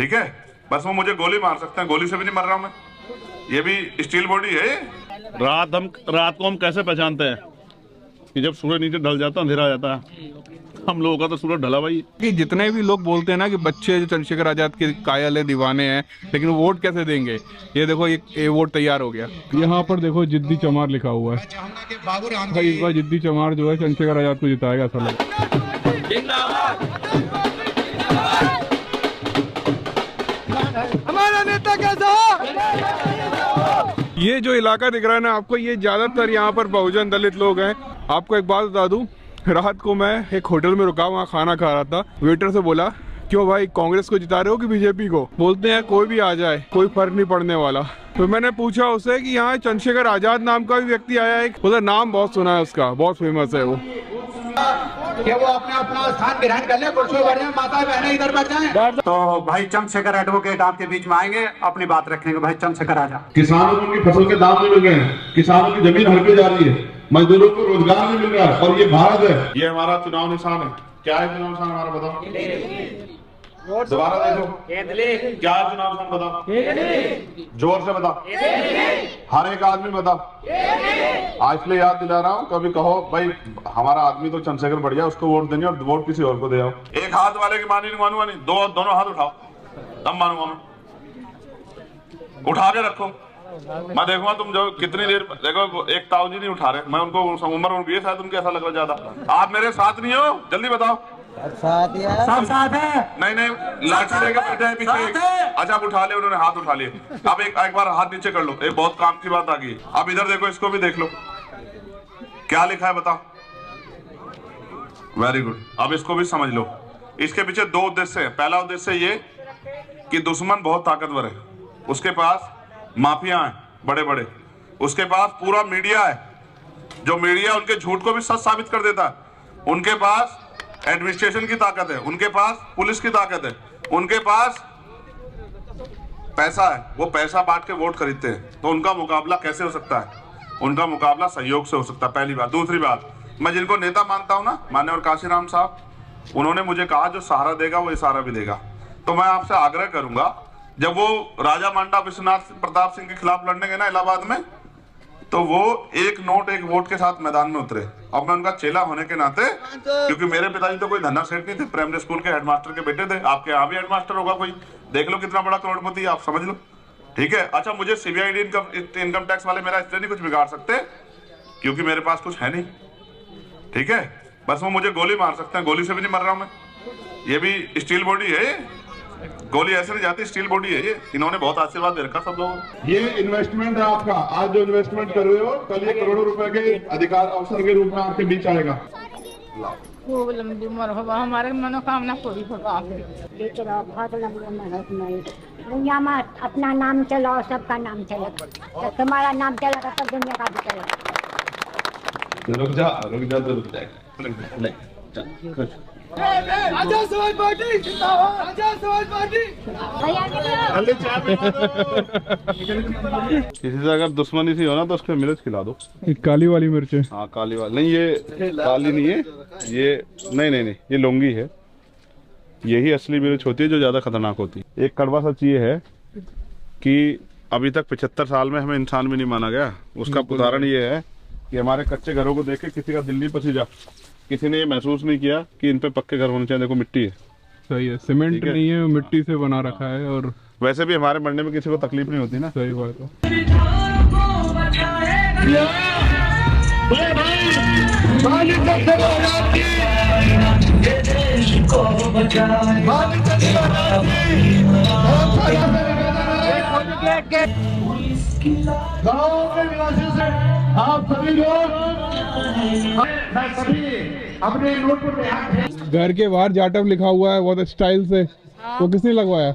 ठीक है, बस वो मुझे गोली मार सकते हैं, गोली से भी नहीं मर रहा हूं मैं, ये भी स्टील बॉडी है। रात को हम कैसे पहचानते हैं कि जब सूरज नीचे ढल जाता है, अंधेरा आ जाता है। हम लोगों का तो सूरज ढला भाई। कि जितने भी लोग बोलते हैं ना कि बच्चे जो चंद्रशेखर आजाद के कायल है, दीवाने हैं, लेकिन वोट कैसे देंगे। ये देखो ये वोट तैयार हो गया। यहाँ पर देखो जिद्दी चमार लिखा हुआ है। भाई इस बार जिद्दी चमार जो है चंद्रशेखर आजाद को जिताएगा ऐसा लग। हमारा नेता कैसा? ये जो इलाका दिख रहा है ना आपको, ये ज्यादातर यहाँ पर बहुजन दलित लोग हैं। आपको एक बात बता दूं, रात को मैं एक होटल में रुका, वहाँ खाना खा रहा था। वेटर से बोला, क्यों भाई कांग्रेस को जिता रहे हो कि बीजेपी को? बोलते हैं कोई भी आ जाए, कोई फर्क नहीं पड़ने वाला। तो मैंने पूछा उससे कि यहाँ चंद्रशेखर आजाद नाम का भी व्यक्ति आया है। बोला नाम बहुत सुना है उसका, बहुत फेमस है वो। कि वो अपना स्थान ग्रहण कर ले, कुर्सियों पर माता बहने इधर बैठ जाएं। तो भाई चंद्रशेखर एडवोकेट आपके बीच में आएंगे, अपनी बात रखेंगे। भाई चंद्रशेखर आजाद। किसानों को उनकी फसल के दाम नहीं मिल रहे हैं, किसानों की जमीन हड़पी जा रही है, मजदूरों को रोजगार नहीं मिल रहा है, और ये भारत है। ये हमारा चुनाव निशान है। क्या है चुनाव निशान हमारा, बताओ दोबारा देखो, क्या है चुनाव निशान बताओ, जोर से बताओ, हर एक आदमी बताओ। आज इसलिए याद दिला रहा हूँ, कभी कहो भाई हमारा आदमी तो चंद्रशेखर बढ़िया, उसको वोट देनी और वोट किसी और को दे आओ। एक हाथ वाले की मानी नहीं मानूंगा, नहीं दोनों हाथ उठाओ तब मानूंगा मैं। उठा के रखो, मैं देखूंगा तुम जो कितनी देर। देखो एक ताऊ जी नहीं उठा रहे, मैं उनको उम्र उनकी है, शायद उनके ऐसा लग रहा ज्यादा। आप मेरे साथ नहीं हो, जल्दी बताओ। सब साथ है। नहीं लाठी लेके बैठे हैं पीछे। अच्छा आप उठा ले, उन्होंने हाथ उठा लिए। अब एक बार हाथ नीचे कर लो, एक बहुत काम की बात आ गई। अब इधर देखो, इसको भी देख लो, क्या लिखा है बताओ। वेरी गुड, अब इसको भी समझ लो। इसके पीछे दो उद्देश्य है। पहला उद्देश्य ये कि दुश्मन बहुत ताकतवर है, उसके पास माफिया हैं बड़े बड़े, उसके पास पूरा मीडिया है, जो मीडिया उनके झूठ को भी सच साबित कर देता है। उनके पास एडमिनिस्ट्रेशन की ताकत है, उनके पास पुलिस की ताकत है, उनके पास पैसा है, वो पैसा बांट के वोट खरीदते हैं। तो उनका मुकाबला कैसे हो सकता है? उनका मुकाबला सहयोग से हो सकता है, पहली बात। दूसरी बात, मैं जिनको नेता मानता हूं ना, मान्यवर काशीराम साहब, उन्होंने मुझे कहा जो सहारा देगा वो इशारा भी देगा। तो मैं आपसे आग्रह करूंगा, जब वो राजा मांडा विश्वनाथ प्रताप सिंह के खिलाफ लड़ने गए ना इलाहाबाद में, तो वो एक नोट एक वोट के साथ मैदान में उतरे। अब मैं उनका चेला होने के नाते, क्योंकि मेरे पिताजी तो कोई धन्ना सेठ नहीं थे, प्राइमरी स्कूल के हेडमास्टर के बेटे थे। आपके यहाँ भी हेडमास्टर होगा कोई, देख लो कितना बड़ा करोड़पति, आप समझ लो। ठीक है, अच्छा मुझे सीबीआईडी इनकम टैक्स वाले मेरा इसलिए नहीं कुछ बिगाड़ सकते, क्योंकि मेरे पास कुछ है नहीं। ठीक है, बस वो मुझे गोली मार सकते हैं, गोली से भी नहीं मर रहा हूं मैं, ये भी स्टील बॉडी है, गोली ऐसे नहीं जाती, स्टील बॉडी है ये। इन्होंने बहुत आशीर्वाद दे रखा सब लोगों। ये इन्वेस्टमेंट है आपका, आज जो इन्वेस्टमेंट कर रहे हो, कल ये करोड़ों रुपए के अधिकार अवसर के रूप में आपके बीच आएगा। खूब लंबी उम्र हो, हमारे मनोकामना पूरी हो। बहुत लंबी दुनिया में अपना नाम चलाओ, सबका नाम चलेगा। जब तुम्हारा नाम चलेगा तब दुनिया का भी चलेगा। रुक जा तो रुक जाएगा। आजाद समाज पार्टी जिंदाबाद, आजाद समाज पार्टी। किसी से अगर दुश्मनी सी हो ना तो उसको मिर्च खिला दो। काली वाली मिर्च है। हाँ काली वाली नहीं, ये काली नहीं है, ये नहीं, ये लौंगी है। यही असली मिर्च होती है जो ज्यादा खतरनाक होती है। एक कड़वा सच ये है कि अभी तक 75 साल में हमें इंसान भी नहीं माना गया। उसका उदाहरण ये है कि हमारे कच्चे घरों को देख के किसी का दिल नहीं पसीजा, किसी ने ये महसूस नहीं किया कि इन पे पक्के घर होने चाहिए। देखो मिट्टी है, सही है, सीमेंट नहीं है, मिट्टी से बना रखा है। और वैसे भी हमारे मरने में किसी को तकलीफ नहीं होती ना। सही बात है। गाँव के निवासियों से आप सभी लोग, मैं सभी अपने नोट पर घर के बाहर जाटव लिखा हुआ है बहुत स्टाइल से। तो किसने लगवाया?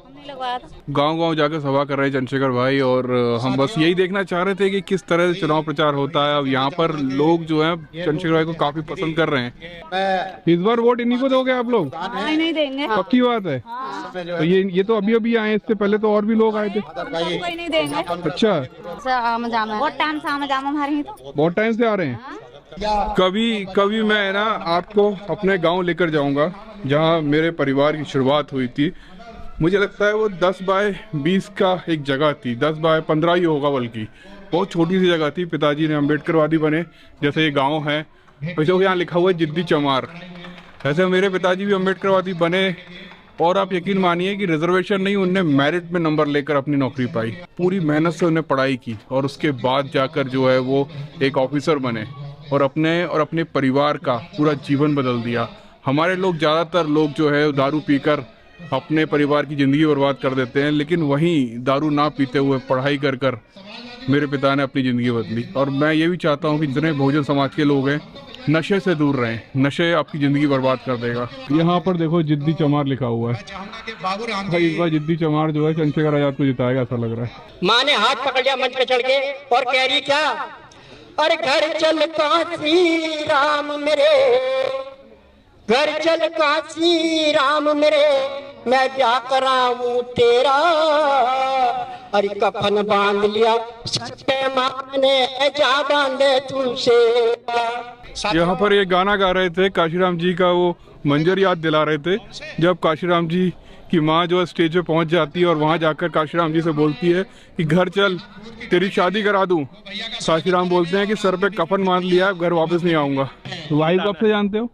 गांव-गांव जाकर सभा कर रहे हैं चंद्रशेखर भाई, और हम बस यही देखना चाह रहे थे कि किस तरह से चुनाव प्रचार होता है। अब यहाँ पर लोग जो है चंद्रशेखर भाई को काफी पसंद कर रहे हैं। इस बार वोट इन्हीं को दोगे आप लोग? नहीं देंगे, पक्की बात है। तो ये तो अभी आए, इससे पहले तो और भी लोग आए थे। कोई नहीं देंगे। अच्छा, बहुत टाइम से आम जाम हमारे, बहुत टाइम से आ रहे हैं। कभी मैं ना आपको अपने गांव लेकर जाऊंगा जहां मेरे परिवार की शुरुआत हुई थी। मुझे लगता है वो 10 बाय 20 का एक जगह थी, 10 बाय 15 ही होगा, बल्कि बहुत छोटी सी जगह थी। पिताजी ने अम्बेडकरवादी बने, जैसे ये गांव है वैसे यहाँ लिखा हुआ है जिद्दी चमार, ऐसे मेरे पिताजी भी अम्बेडकरवादी बने। और आप यकीन मानिए कि रिजर्वेशन नहीं, उनने मेरिट में नंबर लेकर अपनी नौकरी पाई, पूरी मेहनत से उन्हें पढ़ाई की और उसके बाद जाकर जो है वो एक ऑफिसर बने और अपने परिवार का पूरा जीवन बदल दिया। हमारे लोग, ज़्यादातर लोग जो है दारू पीकर अपने परिवार की ज़िंदगी बर्बाद कर देते हैं, लेकिन वहीं दारू ना पीते हुए पढ़ाई कर कर मेरे पिता ने अपनी ज़िंदगी बदली। और मैं ये भी चाहता हूँ कि जितने बहुजन समाज के लोग हैं नशे से दूर रहें, नशे आपकी ज़िंदगी बर्बाद कर देगा। यहाँ पर देखो जिद्दी चमार लिखा हुआ है, भाई इस बार जिद्दी चमार जो है चंद्रशेखर आजाद को जिताएगा ऐसा लग रहा है। माँ ने हाथ पकड़ लिया मंच पे चढ़ के और कह रही क्या, अरे घर चल काशी राम मेरे, घर चल काशी राम मेरे, मैं ब्याह कराऊं तेरा, अरे कफन बांध लिया सच्चे माँ ने जा बांधे तुमसे। यहाँ पर ये गाना गा रहे थे, काशीराम जी का वो मंजर याद दिला रहे थे, जब काशीराम जी की माँ जो है स्टेज पे पहुँच जाती है और वहाँ जाकर काशीराम जी से बोलती है कि घर चल तेरी शादी करा दूँ। काशीराम बोलते हैं कि सर पे कफन बांध लिया, घर वापस नहीं आऊँगा। तो भाई को अब से जानते हो?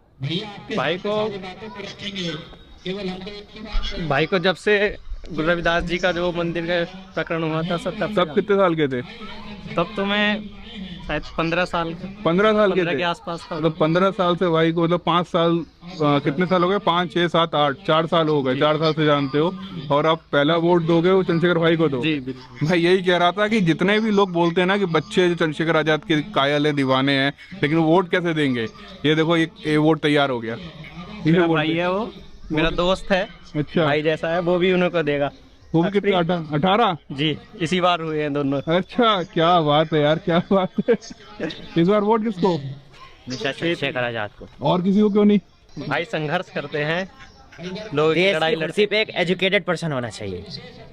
भाई को जब से गुरु रविदास जी का जो मंदिर का प्रकरण हुआ था तब कितने साल के थे? तब तो मैं शायद 15 साल के आसपास था। मतलब 15 साल से भाई को, मतलब 5 साल कितने साल हो गए? 5, 6, 7, 8, 4 साल हो गए, 4 साल से जानते हो। और अब पहला वोट दोगे वो चंद्रशेखर भाई को दो। जी, मैं यही कह रहा था कि जितने भी लोग बोलते हैं ना कि बच्चे जो चंद्रशेखर आजाद के कायल है, दीवाने हैं, लेकिन वो वोट कैसे देंगे? ये देखो ये वोट तैयार हो गया। मेरा भाई है, वो मेरा दोस्त है। अच्छा, भाई जैसा है, वो भी उन्हीं को देगा। वो भी कितने? 18 जी, इसी बार हुए हैं दोनों। अच्छा, क्या बात है यार, क्या बात है। इस बार वोट किसको? चंद्रशेखर आजाद को। और किसी को क्यों नहीं? भाई संघर्ष करते हैं लोग, लड़ाई लड़ती पे एक एजुकेटेड पर्सन होना चाहिए,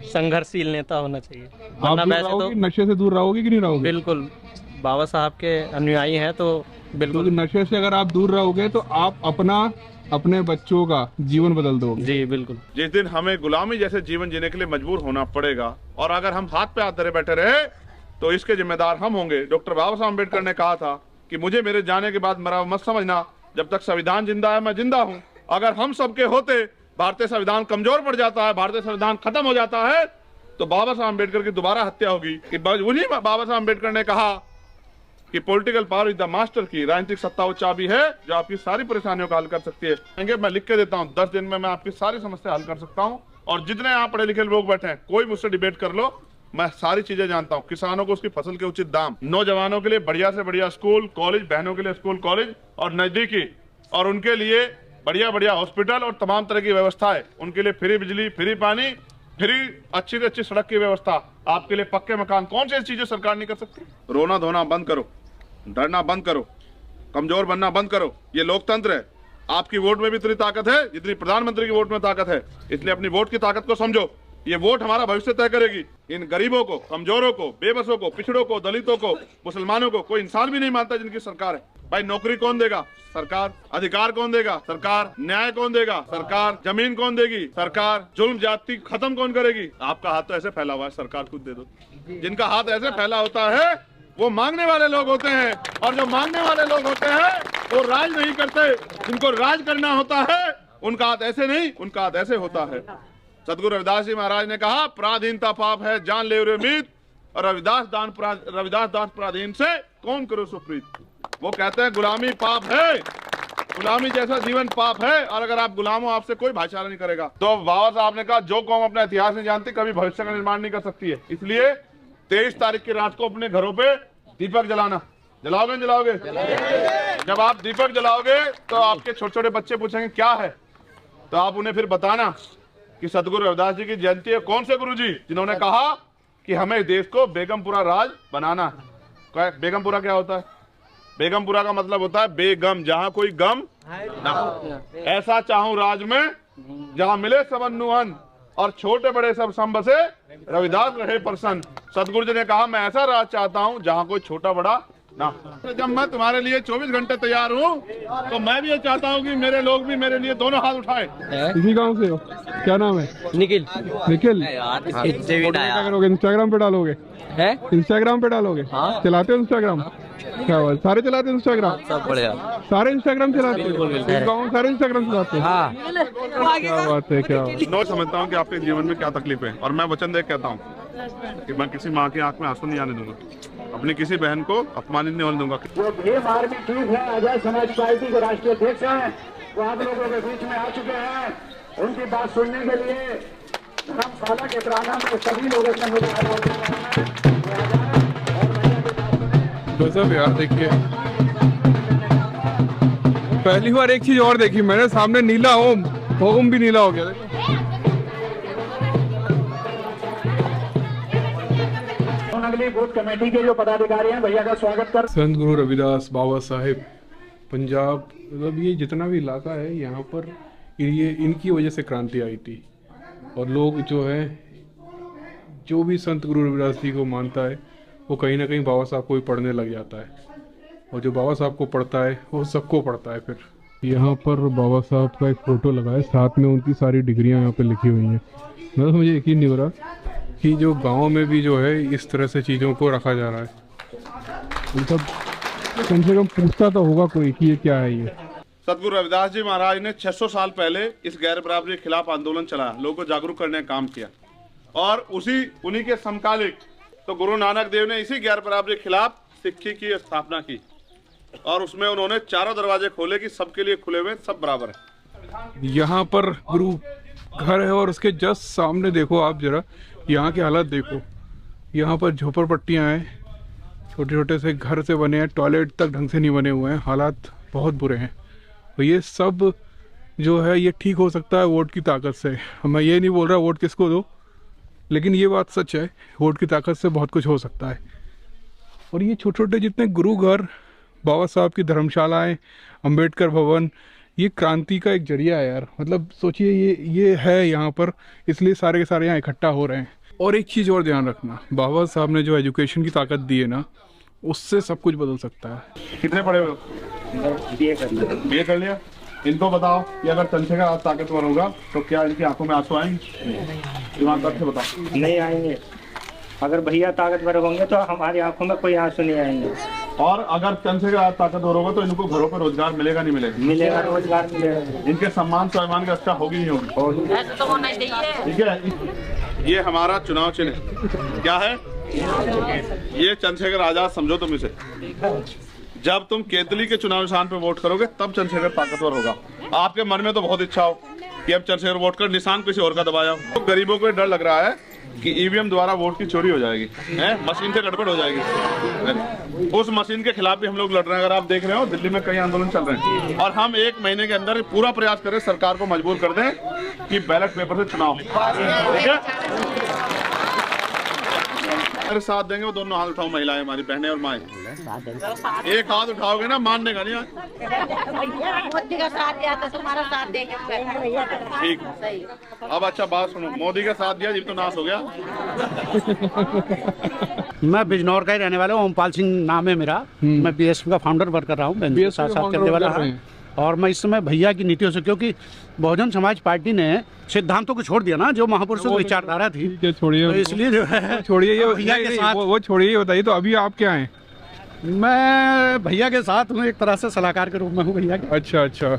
संघर्षशील नेता होना चाहिए। आप वैसे तो नशे से दूर रहोगे कि नहीं रहोगे? बिल्कुल, बाबा साहब के अनुयायी हैं तो बिल्कुल। तो नशे से अगर आप दूर रहोगे तो आप अपने बच्चों का जीवन बदल दोगे। जी बिल्कुल। जिस दिन हमें गुलामी जैसे जीवन जीने के लिए मजबूर होना पड़ेगा और अगर हम हाथ पे हाथ धरे बैठे रहे तो इसके जिम्मेदार हम होंगे। डॉक्टर बाबा साहब अम्बेडकर ने कहा था कि मुझे मेरे जाने के बाद मरा मत समझना, जब तक संविधान जिंदा है मैं जिंदा हूँ। अगर हम सबके होते भारतीय संविधान कमजोर पड़ जाता है, भारतीय संविधान खत्म हो जाता है, तो बाबा साहब अम्बेडकर की दोबारा हत्या होगी। उन्हीं बाबा साहब अम्बेडकर ने कहा कि political power is the master की, राजनीतिक सत्ता वो चाबी है जो आपकी सारी परेशानियों का हल कर सकती है। मैं लिख के देता हूँ, 10 दिन में मैं आपकी सारी समस्या हल कर सकता हूँ। और जितने यहाँ पढ़े लिखे लोग बैठे हैं, कोई मुझसे डिबेट कर लो, मैं सारी चीजें जानता हूँ। किसानों को उसकी फसल के उचित दाम, नौजवानों के लिए बढ़िया से बढ़िया स्कूल कॉलेज, बहनों के लिए स्कूल कॉलेज और नजदीकी, और उनके लिए बढ़िया बढ़िया हॉस्पिटल और तमाम तरह की व्यवस्थाएं, उनके लिए फ्री बिजली, फ्री पानी, फ्री अच्छी से अच्छी सड़क की व्यवस्था, आपके लिए पक्के मकान। कौन सी चीजें सरकार नहीं कर सकती? रोना धोना बंद करो, डरना बंद करो, कमजोर बनना बंद करो। ये लोकतंत्र है। आपकी वोट में भी इतनी ताकत है जितनी प्रधानमंत्री की वोट में ताकत है, इसलिए अपनी वोट की ताकत को समझो। ये वोट हमारा भविष्य तय करेगी। इन गरीबों को, कमजोरों को, बेबसों को, पिछड़ों को, दलितों को, मुसलमानों को कोई इंसान भी नहीं मानता जिनकी सरकार है। भाई नौकरी कौन देगा? सरकार। अधिकार कौन देगा? सरकार। न्याय कौन देगा? सरकार। जमीन कौन देगी? सरकार। जुल्म जाति खत्म कौन करेगी? आपका हाथ तो ऐसे फैला हुआ है, सरकार खुद दे दो। जिनका हाथ ऐसे फैला होता है वो मांगने वाले लोग होते हैं, और जो मांगने वाले लोग होते हैं वो राज नहीं करते। जिनको राज करना होता है उनका हाथ ऐसे नहीं, उनका हाथ ऐसे होता है। सदगुरु रविदास जी महाराज ने कहा, पराधीनता पाप है जान ले रे मीत, और रविदास दास पराधीन से कौन करो सुप्रीत। वो कहते हैं गुलामी पाप है, गुलामी जैसा जीवन पाप है, और अगर आप गुलाम हो आपसे कोई भाईचारा नहीं करेगा। तो बाबा साहब ने कहा, जो कौम अपना इतिहास नहीं जानती कभी भविष्य का निर्माण नहीं कर सकती है। इसलिए 23 तारीख की रात को अपने घरों पे दीपक जलाना। जलाओगे जलाओगे? जब आप दीपक जलाओगे तो आपके छोटे छोटे बच्चे पूछेंगे क्या है, तो आप उन्हें फिर बताना कि सदगुरु रविदास जी की जयंती है। कौन से गुरुजी? जिन्होंने कहा कि हमें देश को बेगमपुरा राज बनाना है। बेगमपुरा क्या होता है? बेगमपुरा का मतलब होता है बेगम, जहाँ कोई गम ना हो। ऐसा चाहूं राज में जहाँ मिले सबनुअन, और छोटे बड़े सब संब से रविदास रहे प्रसन्न। सदगुरु जी ने कहा, मैं ऐसा राज चाहता हूँ जहाँ कोई छोटा बड़ा ना। जब मैं तुम्हारे लिए 24 घंटे तैयार हूँ तो मैं भी ये चाहता हूँ कि मेरे लोग भी मेरे लिए दोनों हाथ उठाए। इसी गांव से हो? क्या नाम है? निखिल। निखिल, क्या करोगे? इंस्टाग्राम पे डालोगे? इंस्टाग्राम पे डालोगे? चलाते हो इंस्टाग्राम? क्या बात, सारे चलाते हो इंस्टाग्राम? सब बढ़िया, सारे इंस्टाग्राम चलाते हो? गाँव में सारे इंस्टाग्राम चलाते हो? क्या बात है, क्या बात। मैं समझता हूँ कि आपके जीवन में क्या तकलीफ है और मैं वचन दे कहता हूँ कि मैं किसी माँ की आंख में आंसू नहीं आने दूंगा, अपनी किसी बहन को अपमानित नहीं होने दूंगा। जो भीम आर्मी चीफ है, आजाद समाज पार्टी के राष्ट्रीय अध्यक्ष हैं, वो आप लोगों के बीच में आ चुके हैं। उनकी बात सुनने के लिए धर्मशाला के प्रांगण में सभी लोगों से गजब यार, देखिए पहली बार एक चीज और देखी मैंने, सामने नीला ओम, ओम भी नीला हो गया। अगली बूथ कमेटी के जो पदाधिकारी हैं, भैया का स्वागत कर। संत गुरु रविदास बाबा साहेब पंजाब, मतलब ये जितना भी इलाका है यहाँ पर, ये इनकी वजह से क्रांति आई थी। और लोग जो है, जो भी संत गुरु रविदास जी को मानता है वो कहीं ना कहीं बाबा साहब को भी पढ़ने लग जाता है, और जो बाबा साहब को पढ़ता है वो सबको पढ़ता है। फिर यहाँ पर बाबा साहब का एक फ़ोटो लगा है, साथ में उनकी सारी डिग्रियाँ यहाँ पे लिखी हुई हैं। मतलब मुझे यकीन नहीं हो रहा कि जो गांव में भी जो है इस तरह से चीज़ों को रखा जा रहा है। मतलब कम से कम पूछता तो होगा कोई कि ये क्या है। ये सतगुरु रविदास जी महाराज ने 600 साल पहले इस गैर बराबरी के खिलाफ आंदोलन चलाया, लोगों को जागरूक करने का काम किया, और उन्हीं के समकालिक तो गुरु नानक देव ने इसी गैर बराबरी के खिलाफ सिक्खी की स्थापना की, और उसमें उन्होंने चारों दरवाजे खोले कि सबके लिए खुले हुए, सब बराबर है। यहाँ पर गुरु घर है और उसके जस्ट सामने देखो आप जरा यहाँ की हालत देखो। यहाँ पर झोपड़पट्टियाँ हैं, छोटे छोटे से घर से बने हैं, टॉयलेट तक ढंग से नहीं बने हुए हैं, हालात बहुत बुरे हैं। तो ये सब जो है ये ठीक हो सकता है वोट की ताकत से। मैं ये नहीं बोल रहा वोट किसको दो, लेकिन ये बात सच है, वोट की ताकत से बहुत कुछ हो सकता है। और ये छोटे छोटे जितने गुरु घर, बाबा साहब की धर्मशालाएं, अंबेडकर भवन, ये क्रांति का एक जरिया है यार। मतलब सोचिए ये है यहाँ पर, इसलिए सारे के सारे यहाँ इकट्ठा हो रहे हैं। और एक चीज़ और ध्यान रखना, बाबा साहब ने जो एजुकेशन की ताकत दी है ना, उससे सब कुछ बदल सकता है। कितने पढ़े हुए? बीए कर लिया। इनको बताओ कि अगर चंद्रशेखर आज ताकतवर होगा तो क्या इनकी आंखों में आंसू आएंगे? ईमानदार से बताओ। नहीं आएंगे। अगर भैया ताकतवर होंगे तो हमारी आंखों में कोई आंसू नहीं आएंगे। और अगर चंद्रशेखर आज ताकतवर होगा तो इनको घरों पर रोजगार मिलेगा नहीं मिलेगा? मिलेगा, रोजगार मिलेगा। इनके सम्मान स्वाभिमान की रक्षा होगी नहीं होगी? ठीक है, ये हमारा चुनाव चिन्ह क्या है? ये चंद्रशेखर आजाद समझो तुम इसे। जब तुम केतली के चुनाव निशान पे वोट करोगे तब चंद्रशेखर ताकतवर होगा। आपके मन में तो बहुत इच्छा हो कि अब चंद्रशेखर वोट कर निशान किसी और का दबाया हो। तो गरीबों को डर लग रहा है कि ईवीएम द्वारा वोट की चोरी हो जाएगी, मशीन से गड़बड़ हो जाएगी। उस मशीन के खिलाफ भी हम लोग लड़ रहे हैं। अगर आप देख रहे हो दिल्ली में कई आंदोलन चल रहे हैं, और हम 1 महीने के अंदर पूरा प्रयास करें, सरकार को मजबूर कर दें कि बैलेट पेपर से चुनाव। ठीक है, मेरे साथ देंगे वो दोनों हाथ उठाओ, महिलाएं हमारी बहनें और माएँ। एक हाथ उठाओगे ना, मानने का नहीं। मोदी का साथ दिया तो तुम्हारा साथ देंगे। ठीक, अब अच्छा बात सुनो, मोदी का साथ दिया, जीव तो नाश हो गया। मैं बिजनौर का ही रहने वाला हूँ, ओमपाल सिंह नाम है मेरा। मैं बीएसपी का फाउंडर वर्क कर रहा हूँ, साथ करने वाला है। और मैं इस समय भैया की नीतियों से, क्योंकि बहुजन समाज पार्टी ने सिद्धांतों को छोड़ दिया ना, जो महापुरुषों की विचारधारा थी, छोड़िए तो इसलिए जो है छोड़िए ये भैया के साथ। वो छोड़िए, ये बताइए तो अभी आप क्या हैं? मैं भैया के साथ हूँ, एक तरह से सलाहकार के रूप में हूँ भैया के। अच्छा अच्छा,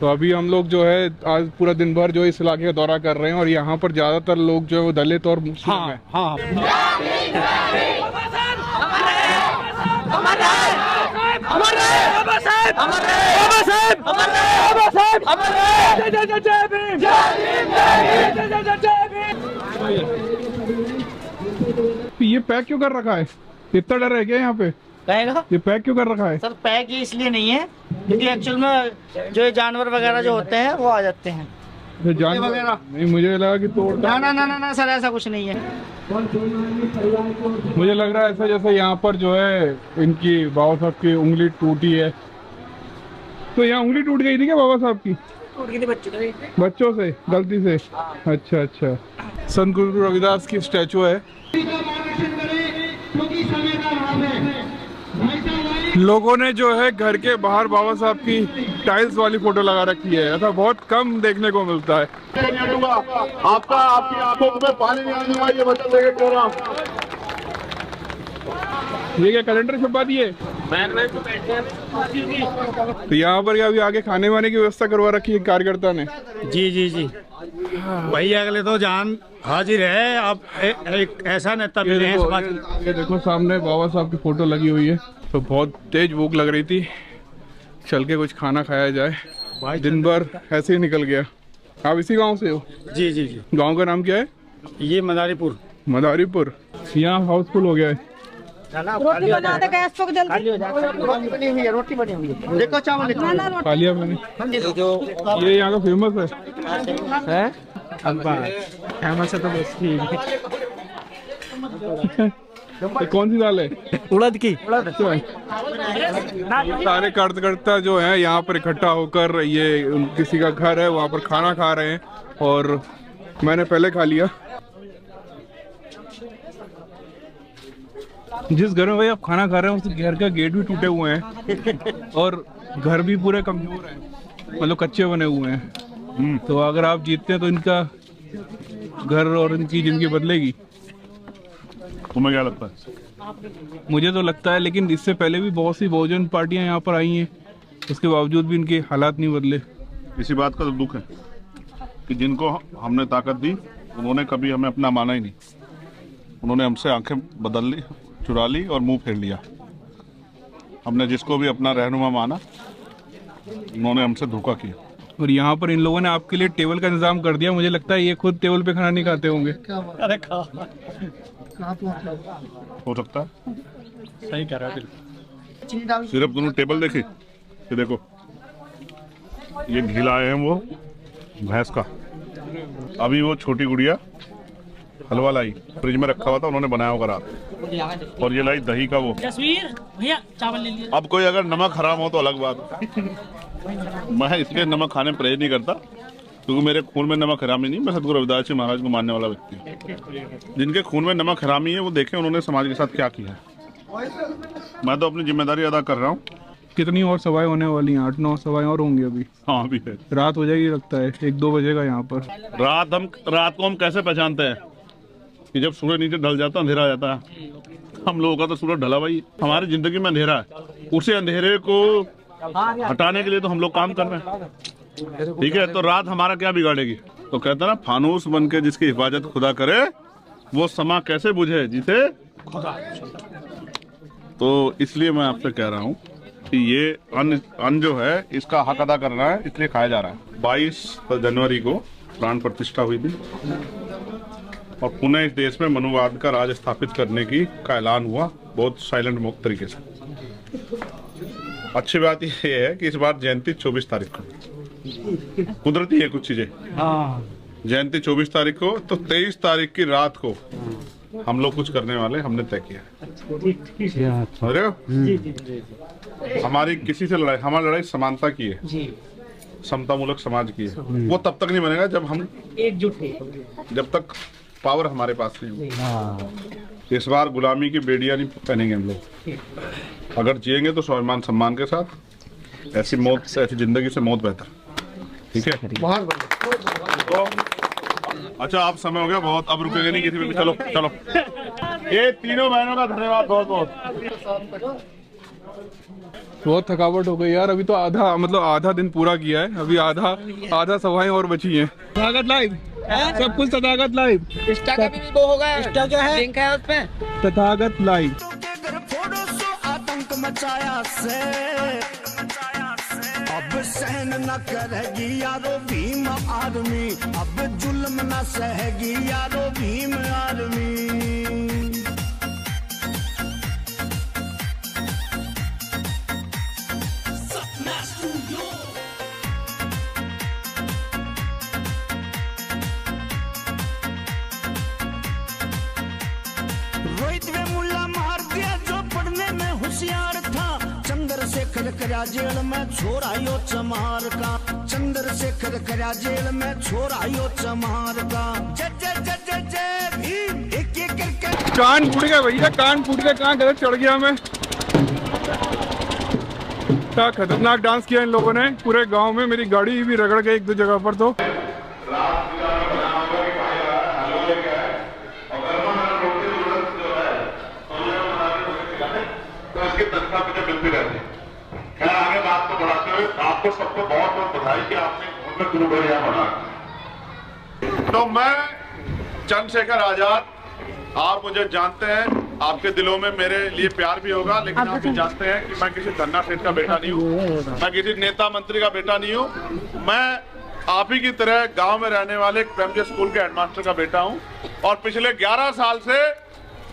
तो अभी हम लोग जो है आज पूरा दिन भर जो इस इलाके का दौरा कर रहे हैं, और यहाँ पर ज्यादातर लोग जो है वो दलित और मुस्लिम हैं। हाँ, ये पैक क्यों कर रखा है? इतना डर है क्या यहाँ पे? कहेगा ये पैक क्यों कर रखा है? सर पैक ही इसलिए नहीं है क्योंकि एक्चुअल में जो जानवर वगैरह जो होते हैं वो आ जाते हैं। जानवर वगैरह नहीं, मुझे लगा कि तोड़। ना सर, ऐसा कुछ नहीं है। मुझे लग रहा है ऐसा जैसे यहाँ पर जो है इनकी बाबा साहब की उंगली टूटी है। तो यहाँ उंगली टूट गई थी क्या बाबा साहब की? टूट गई थी बच्चों से गलती से। अच्छा अच्छा, संत गुरु रविदास की स्टैचू है। क्योंकि समय का अभाव है। लोगों ने जो है घर के बाहर बाबा साहब की टाइल्स वाली फोटो लगा रखी है, ऐसा बहुत कम देखने को मिलता है। आपकी आंखों में पानी नहीं आने वाला, ये वचन देके कह रहा हूं। ये क्या कैलेंडर छपा दिए? तो यहाँ पर अभी आगे खाने वाने की व्यवस्था करवा रखी है कार्यकर्ता ने। जी जी जी भाई, अगले तो जान हाजिर है। आप एक ऐसा नेता मिले हैं। ये देखो सामने बाबा साहब की फोटो लगी हुई है। तो बहुत तेज भूख लग रही थी, चल के कुछ खाना खाया जाए। दिन भर ऐसे ही निकल गया। आप इसी गांव से हो? जी जी जी। गांव का नाम क्या है? ये मदारीपुर। मदारीपुर। यहाँ हाउसफुल हो गया है। रोटी बना दे गैस पर जल्दी। रोटी बनी हुई है, रोटी बनी हुई है। देखो चावल खा लिया मैंने। ये यहाँ का फेमस है। फेमस है तो बस ठीक है। कौन सी दाल है? उड़द की। सारे कार्यकर्ता जो है यहाँ पर इकट्ठा होकर, ये किसी का घर है वहाँ पर खाना खा रहे हैं और मैंने पहले खा लिया। जिस घर में भाई आप खाना खा रहे हैं उस घर का गेट भी टूटे हुए हैं और घर भी पूरे कमजोर हैं, मतलब कच्चे बने हुए हैं। तो अगर आप जीतते हैं तो इनका घर और इनकी जिंदगी बदलेगी। तुम्हें क्या लगता है? मुझे तो लगता है, लेकिन इससे पहले भी बहुत सी बहुजन पार्टियां यहाँ पर आई हैं, उसके बावजूद भी इनके हालात नहीं बदले। इसी बात का तो दुख है कि जिनको हमने ताकत दी उन्होंने कभी हमें अपना माना ही नहीं। उन्होंने हमसे आंखें बदल ली, चुरा ली और मुंह फेर लिया। हमने जिसको भी अपना रहनुमा माना उन्होंने हमसे धोखा किया। और यहाँ पर इन लोगों ने आपके लिए टेबल का इंतजाम कर दिया। मुझे लगता है ये खुद टेबल पे खाना नहीं खाते होंगे। अरे हो सकता है। सही कह रहा है। सिर्फ दोनों टेबल देखी, ये देखो ये घी लाए हैं वो भैंस का। अभी वो छोटी गुड़िया हलवा लाई, फ्रिज में रखा हुआ था, उन्होंने बनाया होगा रात। और ये लाई दही का वो। भैया चावल ले लीजिए। अब कोई अगर नमक हराम हो तो अलग बात है। मैं इसलिए नमक खाने में परहेज नहीं करता क्योंकि मेरे खून में नमक हरामी नहीं। मैं सतगुरु रविदास जी महाराज को मानने वाला व्यक्ति हूँ। जिनके खून में नमक हरामी है वो देखें उन्होंने समाज के साथ क्या किया है। मैं तो अपनी जिम्मेदारी अदा कर रहा हूँ। कितनी और सभाएं होने वाली हैं? 8-9 सभाएं और होंगी अभी। हाँ अभी है। रात हो जाएगी लगता है, 1-2 बजेगा यहाँ पर। रात को हम कैसे पहचानते हैं कि जब सूरज नीचे ढल जाता है, अंधेरा आ जाता है। हम लोगों का तो सूरज ढला भाई, हमारी जिंदगी में अंधेरा है। उसे अंधेरे को हटाने के लिए तो हम लोग काम कर रहे हैं। ठीक है, तो रात हमारा क्या बिगाड़ेगी? तो कहता ना, फानूस बन के जिसकी हिफाजत खुदा करे वो समा कैसे बुझे जिसे खुदा। तो इसलिए मैं आपसे कह रहा हूँ कि ये अन्न जो है इसका हक अदा करना है, इसलिए खाया जा रहा है। 22 जनवरी को प्राण प्रतिष्ठा हुई थी और पुनः इस देश में मनुवाद का राज स्थापित करने का ऐलान हुआ, बहुत साइलेंट मुक्त तरीके से। अच्छी बात यह है कि इस बार जयंती 24 तारीख को, कुदरती है कुछ चीजें। जयंती 24 तारीख को, तो 23 तारीख की रात को हम लोग कुछ करने वाले हमने तय किया। अरे हमारी किसी से लड़ाई, हमारी लड़ाई समानता की है, समतामूलक समाज की है। वो तब तक नहीं बनेगा जब हम एकजुट हैं, जब तक पावर हमारे पास नहीं होगी। इस बार गुलामी की बेड़ियां नहीं पहनेंगे हम लोग। अगर जिएंगे तो स्वाभिमान सम्मान के साथ। ऐसी मौत से, ऐसी जिंदगी से मौत बेहतर। ठीक है। तो अच्छा, आप समय हो गया बहुत, अब रुकेंगे नहीं किसी में। चलो चलो, ये तीनों बहनों का धन्यवाद बहुत बहुत। बहुत थकावट हो गई यार। अभी तो आधा दिन पूरा किया है, अभी आधा सभाएं और बची हैं। तथागत लाइव, सब कुछ तथागत लाइव। इंस्टा का भी वो होगा, इंस्टा क्या है, लिंक है उसपे, तथागत लाइव। आतंक मचाया से अब सहन न करेगी यारो भीम आर्मी, अब जुल्म न सहेगी यारो भीम आर्मी। रोहित वे मुल्ला मार दिया जो पढ़ने में होशियार था। चंद्रशेखर करा जेल में छोरायो चमार का, चंद्रशेखर करा जेल में छोरायो चमार का। जय जय जय जय जय भीम, एक एक करके कान फूट गया भैया, कान फूट गया। कहाँ गलत चढ़ गया मैं। इतना खतरनाक डांस किया इन लोगों ने पूरे गांव में। मेरी गाड़ी भी रगड़ गई एक दो जगह पर। तो इसकी तनख्वाह मुझे मिलती रहती है। खैर आगे बात को बढ़ाते हुए आपको सबको बहुत बहुत बधाई कि आपने गुरु बढ़िया बना। तो मैं चंद्रशेखर आजाद, आप मुझे जानते हैं, आपके दिलों में मेरे लिए प्यार भी होगा, लेकिन आप भी जानते हैं कि मैं किसी धन्ना सेठ का बेटा नहीं हूँ, मैं किसी नेता मंत्री का बेटा नहीं हूँ। मैं आप ही की तरह गांव में रहने वाले एक प्राइमरी स्कूल के हेडमास्टर का बेटा हूँ और पिछले 11 साल से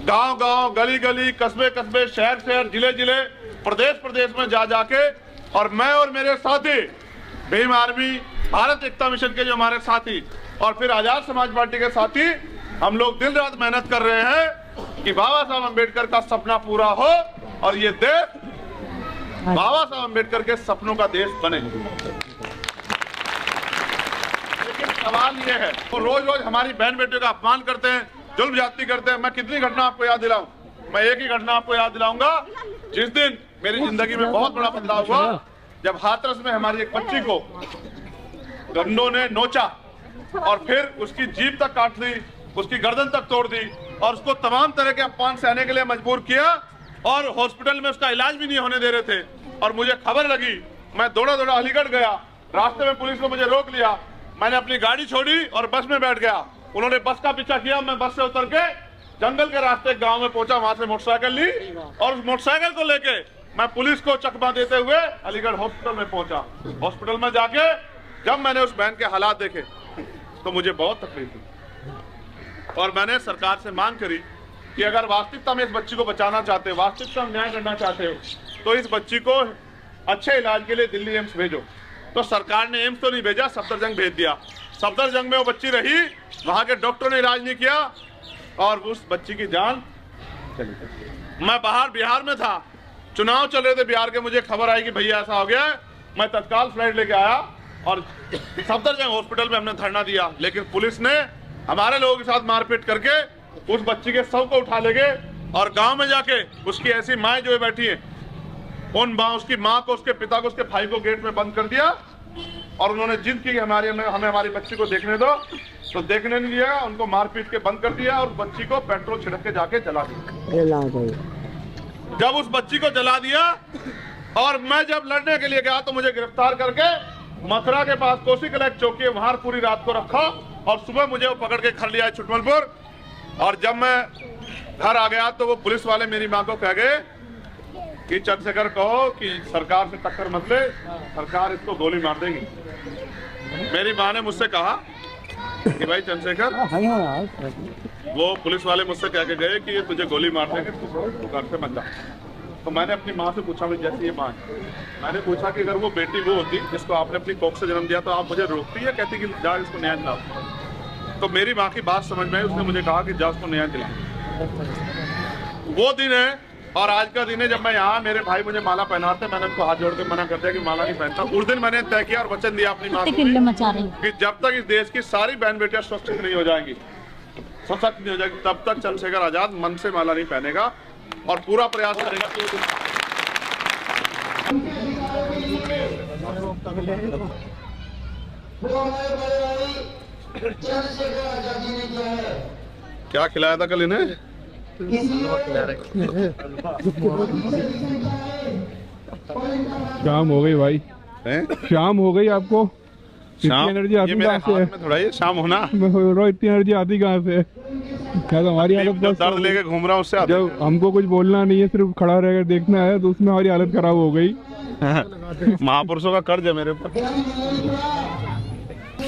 गांव गांव, गली गली, कस्बे कस्बे, शहर शहर, जिले जिले, प्रदेश प्रदेश में जा जाके, और मैं और मेरे साथी भीम आर्मी, भारत एकता मिशन के जो हमारे साथी और फिर आजाद समाज पार्टी के साथी, हम लोग दिन रात मेहनत कर रहे हैं कि बाबा साहब अम्बेडकर का सपना पूरा हो और ये देश बाबा साहब अम्बेडकर के सपनों का देश बने। लेकिन सवाल ये है, वो रोज रोज हमारी बहन बेटियों का अपमान करते हैं, जुल्म ज्यादती करते हैं। मैं कितनी घटना आपको याद दिलाऊं? मैं एक ही घटना आपको याद दिलाऊंगा। जिस दिन मेरी जिंदगी में बहुत बड़ा बदलाव हुआ, जब हाथरस में हमारी एक बच्ची को गंडों ने नोचा और फिर उसकी जीभ तक काट दी, उसकी गर्दन तक तोड़ दी और उसको तमाम तरह के अपमान सहने के लिए मजबूर किया और हॉस्पिटल में उसका इलाज भी नहीं होने दे रहे थे। और मुझे खबर लगी, मैं दौड़ा दौड़ा अलीगढ़ गया, रास्ते में पुलिस ने मुझे रोक लिया, मैंने अपनी गाड़ी छोड़ी और बस में बैठ गया। उन्होंने बस का पीछा किया, मैं बस से उतर के जंगल के रास्ते गांव में पहुंचा, वहां से मोटरसाइकिल ली और उस मोटरसाइकिल को लेके मैं पुलिस को चकमा देते हुए अलीगढ़ हॉस्पिटल में पहुंचा। हॉस्पिटल में जाके जब मैंने उस बहन के हालात देखे तो मुझे बहुत तकलीफ हुई और मैंने सरकार से मांग करी कि अगर वास्तविकता में इस बच्ची को बचाना चाहते हो, वास्तविकता में न्याय करना चाहते हो, तो इस बच्ची को अच्छे इलाज के लिए दिल्ली एम्स भेजो। तो सरकार ने एम्स तो नहीं भेजा, सफदरजंग भेज दिया। सफदरजंग में वो बच्ची रही, वहां के डॉक्टरों ने इलाज नहीं किया और उस बच्ची की जान चली गई। मैं बाहर बिहार में था, चुनाव चल रहे थे बिहार के, मुझे खबर आई कि भैया ऐसा हो गया है। मैं तत्काल फ्लाइट लेके आया और सफदरजंग हॉस्पिटल में हमने धरना दिया, लेकिन पुलिस ने हमारे लोगों के साथ मारपीट करके उस बच्ची के शव को उठा ले गए और गांव में जाके उसकी ऐसी माँ जो बैठी है, उन माँ, उसकी माँ को, उसके पिता को, उसके भाई को गेट में बंद कर दिया और उन्होंने जिद की कि हमें हमारी बच्ची को देखने दो, तो देखने नहीं दिया, उनको मारपीट के बंद कर दिया और बच्ची को पेट्रोल छिड़क के जाके जला दिया। जब उस बच्ची को जला दिया और मैं जब लड़ने के लिए गया तो मुझे गिरफ्तार करके मथुरा के पास कोसी कलेक्ट चौकी है, वहां पूरी रात को रखा और सुबह मुझे वो पकड़ के घर लिया छुटमलपुर। और जब मैं घर आ गया तो वो पुलिस वाले मेरी माँ को कह गए कि चंद्रशेखर कहो कि सरकार से टक्कर मत ले, सरकार इसको गोली मार देगी। मेरी माँ ने मुझसे कहा कि भाई चंद्रशेखर, वो पुलिस वाले मुझसे कह के गए कि ये तुझे गोली मार देंगे, तू घर से मत जा। तो मैंने अपनी माँ से पूछा, जैसे ये माँ, मैंने पूछा कि अगर वो बेटी वो होती जिसको आपने अपनी कोख से जन्म दिया तो आप मुझे रोकती या कहती कि जा इसको न्याय दिलाओ? तो मेरी माँ की बात समझ में आई, उसने मुझे कहा कि जा उसको न्याय दिलाओ। वो दिन है और आज का दिन है जब मैं यहाँ, मेरे भाई मुझे माला पहनाते, मैंने उनको हाथ जोड़ के मना कर दिया कि माला नहीं पहनता। उस दिन मैंने तय किया और वचन दिया अपनी माँ को कि जब तक इस देश की सारी बहन बेटियां सुरक्षित नहीं हो जाएंगी, सशक्त नहीं हो जाएगी, तब तक चंद्रशेखर आजाद मन से माला नहीं पहनेगा और पूरा प्रयास करेगा। क्या खिलाया था कल इन्हें? शाम हो गई भाई, शाम हो गई। आपको शाम एनर्जी आती कहाँ से है? थोड़ा ये शाम होना, इतनी एनर्जी आती कहाँ से? क्या तो हमारी हालत जब दर्द लेके घूम रहा हूँ उससे आती। जब हमको कुछ बोलना नहीं है, सिर्फ खड़ा रहकर देखना है, तो उसमें हमारी हालत खराब हो गई। महापुरुषों का कर्ज है मेरे ऊपर।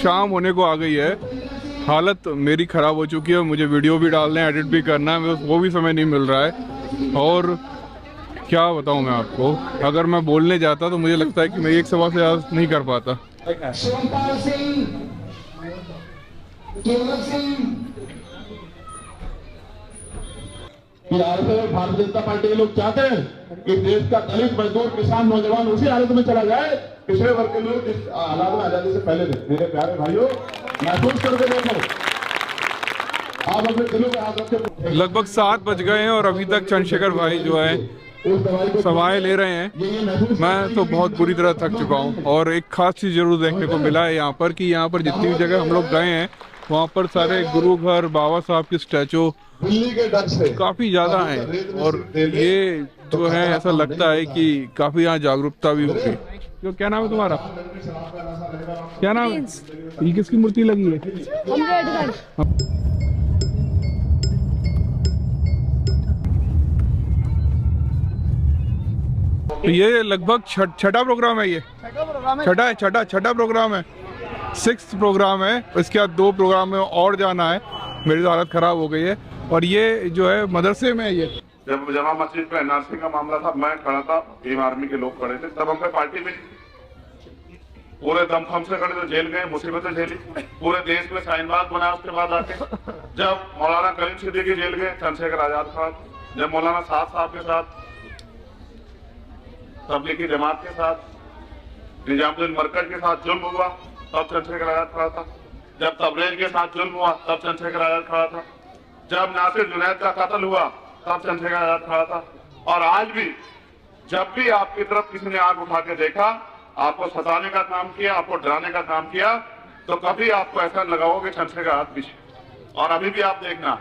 शाम होने को आ गई है, हालत मेरी ख़राब हो चुकी है, मुझे वीडियो भी डालना है, एडिट भी करना है, वो भी समय नहीं मिल रहा है। और क्या बताऊं मैं आपको, अगर मैं बोलने जाता तो मुझे लगता है कि मैं एक सवा से ज़्यादा नहीं कर पाता। भारतीय जनता पार्टी के लोग चाहते हैं कि देश का दलित, मजदूर, किसान, नौजवान उसी हालत में चला जाए पिछड़े वर्ग के लोग जिस हालात में आजादी से पहले थे। मेरे प्यारे भाइयों, महसूस करके देखो, आप अपने दिलों में हाथ रखे। लगभग 7 बज गए हैं और अभी तक चंद्रशेखर भाई जो है सभाएं ले रहे हैं। मैं तो बहुत बुरी तरह थक चुका हूँ। और एक खास चीज़ जरूर देखने को मिला है यहाँ पर, कि यहाँ पर जितनी भी जगह हम लोग गए हैं वहाँ पर सारे गुरु घर, बाबा साहब की स्टैचू काफ़ी ज़्यादा हैं। और ये जो है ऐसा लगता है कि काफ़ी यहाँ जागरूकता भी होगी। जो क्या नाम है तुम्हारा? क्या नाम है? ये किसकी मूर्ति लगी है? तो ये लगभग छठा प्रोग्राम है। ये छठा प्रोग्राम है। 6th प्रोग्राम है। इसके बाद 2 प्रोग्राम में और जाना है। मेरी तो हालत खराब हो गई है। और ये जो है मदरसे में है। ये जब जमा मस्जिद पे एनआरसी का मामला था, मैं खड़ा था, भीम आर्मी के लोग खड़े थे, तब हम पे पार्टी में पूरे दमखम से खड़े थे, जेल गए, मुसीबतें झेली, पूरे देश में शाहीनबाग बना। उसके बाद आके जब मौलाना करीम सिद्दीकी जेल गए, चंद्रशेखर आजाद खान, जब मौलाना साहब के साथ, तबलीगी जमात के साथ, निजामुद्दीन मरकज के साथ जुल्म हुआ, तब चंद्रशेखर आजाद खड़ा था। जब तबरेज के साथ जुल्म हुआ, तब चंद्रशेखर आजाद खड़ा था। जब नासिर जुनैद का कत्ल हुआ, तब चंद्रशेखर आजाद खड़ा था। और आज भी जब भी आपकी तरफ किसी ने आग उठा के देखा, आपको सताने का काम किया, आपको डराने का काम किया, तो कभी आपको ऐसा लगाओगे चंद्रशेखर आजाद पीछे। और अभी भी आप देखना,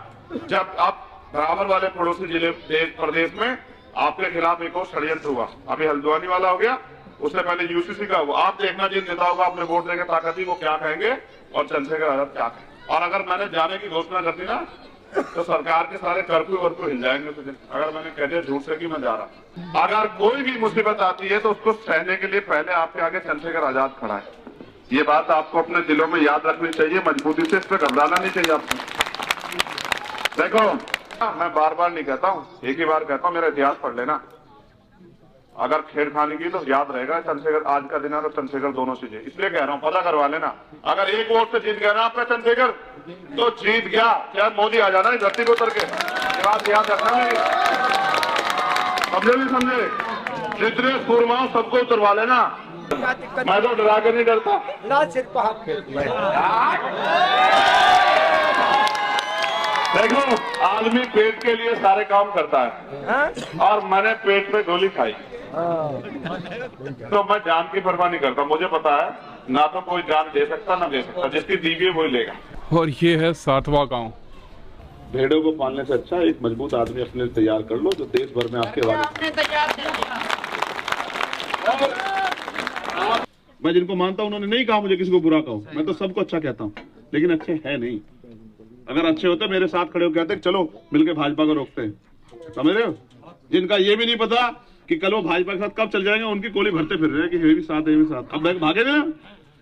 जब आप बराबर वाले पड़ोसी जिले प्रदेश में आपके खिलाफ एक और षड्यंत्र हुआ, अभी हल्द्वानी वाला हो गया, उससे पहले यूसीसी का हुआ। आप देखना जिन नेताओं को आपने वोट देकर ताकत दी वो क्या कहेंगे और चंद्रशेखर आजाद क्या कहेंगे। और अगर मैंने जाने की घोषणा कर दी ना, तो सरकार के सारे कर्फ्यू वर्फ्यू हिल जाएंगे। तो अगर मैंने कह दिया झूठ से कि मैं जा रहा, अगर कोई भी मुसीबत आती है तो उसको सहने के लिए पहले आपके आगे चंद्रशेखर आजाद खड़ा है। ये बात आपको अपने दिलों में याद रखनी चाहिए, मजबूती से, इस पर घबराना नहीं चाहिए आपको। देखो, मैं बार बार नहीं कहता हूँ, एक ही बार कहता हूँ, मेरा इतिहास पढ़ लेना। अगर छेड़खानी की तो याद रहेगा चंद्रशेखर आज का दिन है और चंद्रशेखर दोनों चीजें, इसलिए कह रहा हूँ, पता करवा लेना। अगर एक वोट से जीत गया ना आपका चंद्रशेखर, तो जीत गया, क्या मोदी आ जाना इस धरती को उतर के। बात याद रखना है, समझे नहीं समझे? जितने सूरमाओं सबको उतरवा लेना। मैं तो डरा कर नहीं डरता ना, सिर्फ देखो, आदमी पेट के लिए सारे काम करता है, और मैंने पेट पे गोली खाई, तो मैं जान की परवाह नहीं करता। मुझे पता है ना तो कोई जान दे सकता ना दे सकता, जिसकी दी हुई वही लेगा। और ये है 7वां गांव। भेड़ों को पालने से अच्छा एक मजबूत आदमी अपने लिए तैयार कर लो, जो देश भर में आपके वाले। मैं जिनको मानता हूं उन्होंने नहीं कहा मुझे किसी को बुरा कहूं, मैं तो सबको अच्छा कहता हूं, लेकिन अच्छे है नहीं। अगर अच्छे होते मेरे साथ खड़े हो कहते चलो मिलके भाजपा को रोकते हैं, समझ रहे हो? जिनका ये भी नहीं पता कि कल वो भाजपा के साथ कब चल जाएंगे, उनकी गोली भरते फिर रहे हैं कि ये भी साथ है, ये भी साथ। अब भागे ना।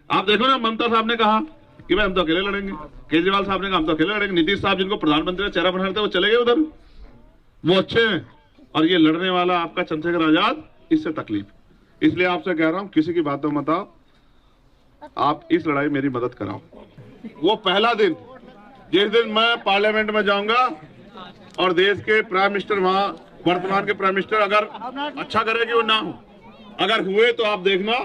आप देखो ना, ममता साहब ने कहा कि भाई हम तो अकेले लड़ेंगे, केजरीवाल साहब ने कहा हम तो अकेले लड़ेंगे, नीतीश साहब जिनको प्रधानमंत्री का चेहरा बना रहे थे वो चले गए उधर, वो अच्छे हैं। और ये लड़ने वाला आपका चंद्रशेखर आजाद, इससे तकलीफ। इसलिए आपसे कह रहा हूं, किसी की बातों मत आओ, आप इस लड़ाई मेरी मदद कराओ। वो पहला दिन जिस दिन मैं पार्लियामेंट में जाऊंगा और देश के प्राइम मिनिस्टर, वहां वर्तमान के प्राइम मिनिस्टर अगर अच्छा करे कि वो ना हो, अगर हुए तो आप देखना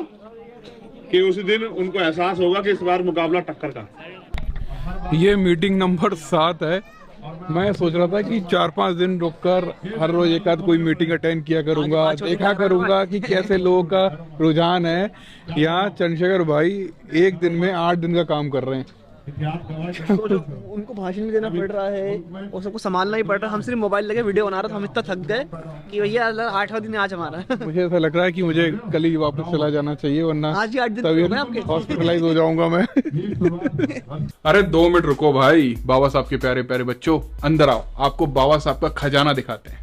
कि उसी दिन उनको एहसास होगा कि इस बार मुकाबला टक्कर का। ये मीटिंग नंबर 7 है। मैं सोच रहा था कि 4-5 दिन रुककर हर रोज एक आध कोई मीटिंग अटेंड किया करूंगा, देखा करूंगा कि कैसे लोगों का रुझान है। यहाँ चंद्रशेखर भाई एक दिन में 8 दिन का काम कर रहे हैं। उनको भाषण भी देना पड़ रहा है और सबको संभालना ही पड़ रहा है। हम सिर्फ मोबाइल लगे वीडियो बना रहे थे, हम इतना थक गए कि भैया 8वां दिन आज हमारा। मुझे ऐसा लग रहा है कि मुझे कल ही वापस चला जाना चाहिए, वरना आज ही 8 दिन आपके हॉस्पिटलाइज हो जाऊंगा मैं। अरे 2 मिनट रुको भाई, बाबा साहब के प्यारे प्यारे बच्चों, अंदर आओ, आपको बाबा साहब का खजाना दिखाते हैं।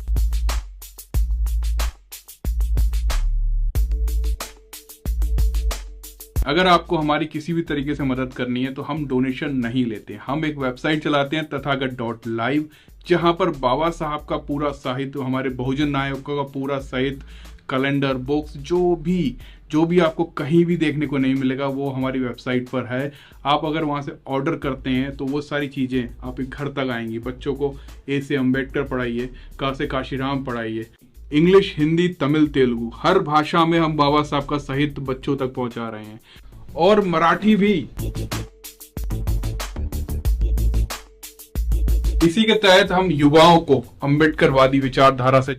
अगर आपको हमारी किसी भी तरीके से मदद करनी है तो हम डोनेशन नहीं लेते। हम एक वेबसाइट चलाते हैं तथागत.live, जहां पर बाबा साहब का पूरा साहित्य, हमारे बहुजन नायकों का पूरा साहित्य, कैलेंडर, बुक्स, जो भी आपको कहीं भी देखने को नहीं मिलेगा वो हमारी वेबसाइट पर है। आप अगर वहां से ऑर्डर करते हैं तो वो सारी चीज़ें आपके घर तक आएंगी। बच्चों को ए से अम्बेडकर पढ़ाइए, का से काशीराम पढ़ाइए, इंग्लिश, हिंदी, तमिल, तेलुगु, हर भाषा में हम बाबा साहब का साहित्य बच्चों तक पहुंचा रहे हैं, और मराठी भी। इसी के तहत हम युवाओं को अम्बेडकरवादी विचारधारा से